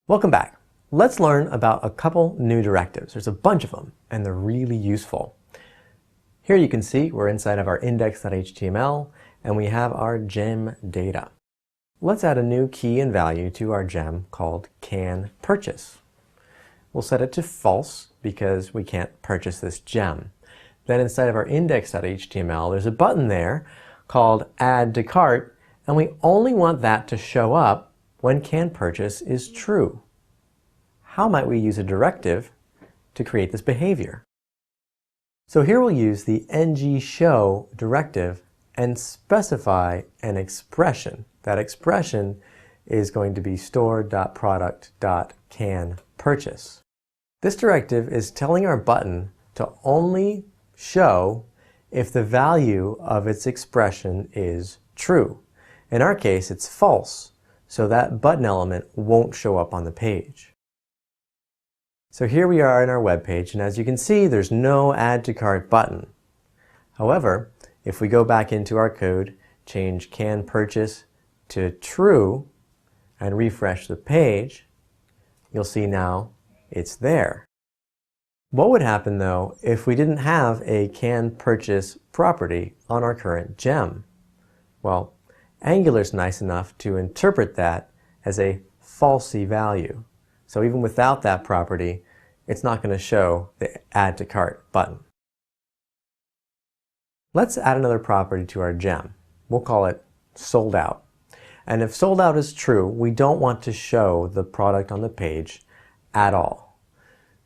Welcome back. Let's learn about a couple new directives. There's a bunch of them, and they're really useful. Here you can see we're inside of our index.html, and we have our gem data. Let's add a new key and value to our gem called canPurchase. We'll set it to false because we can't purchase this gem. Then inside of our index.html, there's a button there called Add to Cart, and we only want that to show up when canPurchase is true. How might we use a directive to create this behavior? So here we'll use the ngShow directive and specify an expression. That expression is going to be store.product.canPurchase. This directive is telling our button to only show if the value of its expression is true. In our case, it's false, so that button element won't show up on the page. So here we are in our web page, and as you can see, there's no Add to Cart button. However, if we go back into our code, change canPurchase to true, and refresh the page, you'll see now it's there. What would happen though if we didn't have a canPurchase property on our current gem? Well, Angular's nice enough to interpret that as a falsy value. So even without that property, it's not going to show the Add to Cart button. Let's add another property to our gem. We'll call it sold out. And if sold out is true, we don't want to show the product on the page at all.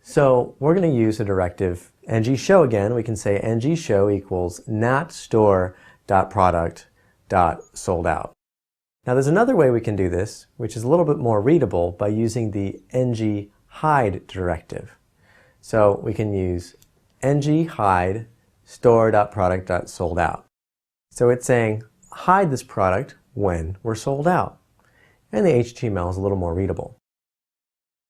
So we're going to use a directive ngShow again. We can say ngShow equals not_store.product.soldout. Now there's another way we can do this, which is a little bit more readable by using the ngHide directive. So we can use ngHide store.product.soldout. So it's saying hide this product when we're sold out. And the HTML is a little more readable.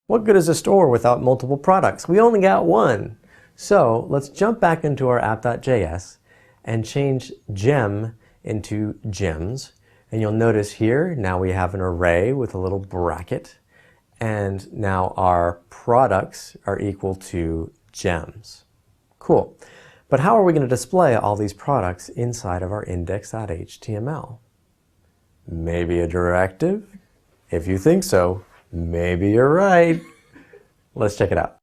What good is a store without multiple products? We only got one. So let's jump back into our app.js and change gem into gems. And you'll notice here, now we have an array with a little bracket. And now our products are equal to gems. Cool. But how are we going to display all these products inside of our index.html? Maybe a directive? If you think so, maybe you're right. Let's check it out.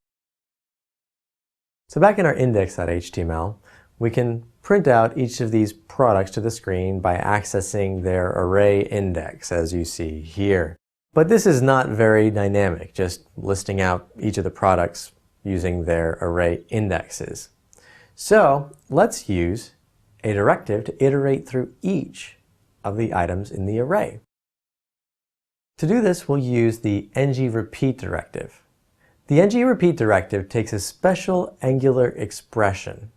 So back in our index.html, we can print out each of these products to the screen by accessing their array index, as you see here. But this is not very dynamic, just listing out each of the products using their array indexes. So let's use a directive to iterate through each of the items in the array. To do this, we'll use the ngRepeat directive. The ngRepeat directive takes a special Angular expression.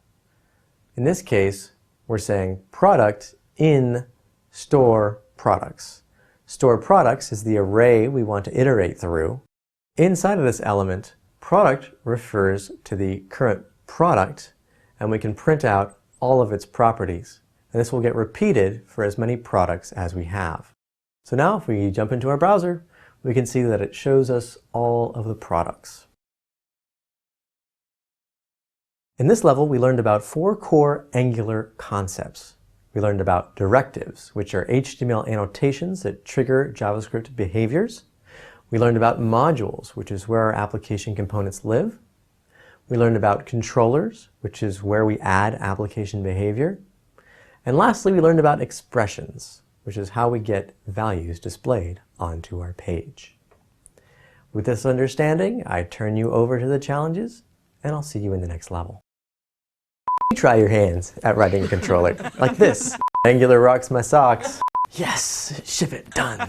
In this case, we're saying product in store products. Store products is the array we want to iterate through. Inside of this element, product refers to the current product, and we can print out all of its properties. And this will get repeated for as many products as we have. So now if we jump into our browser, we can see that it shows us all of the products. In this level, we learned about 4 core Angular concepts. We learned about directives, which are HTML annotations that trigger JavaScript behaviors. We learned about modules, which is where our application components live. We learned about controllers, which is where we add application behavior. And lastly, we learned about expressions, which is how we get values displayed onto our page. With this understanding, I turn you over to the challenges, and I'll see you in the next level. Try your hands at writing a controller, like this. Angular rocks my socks. Yes, ship it, done.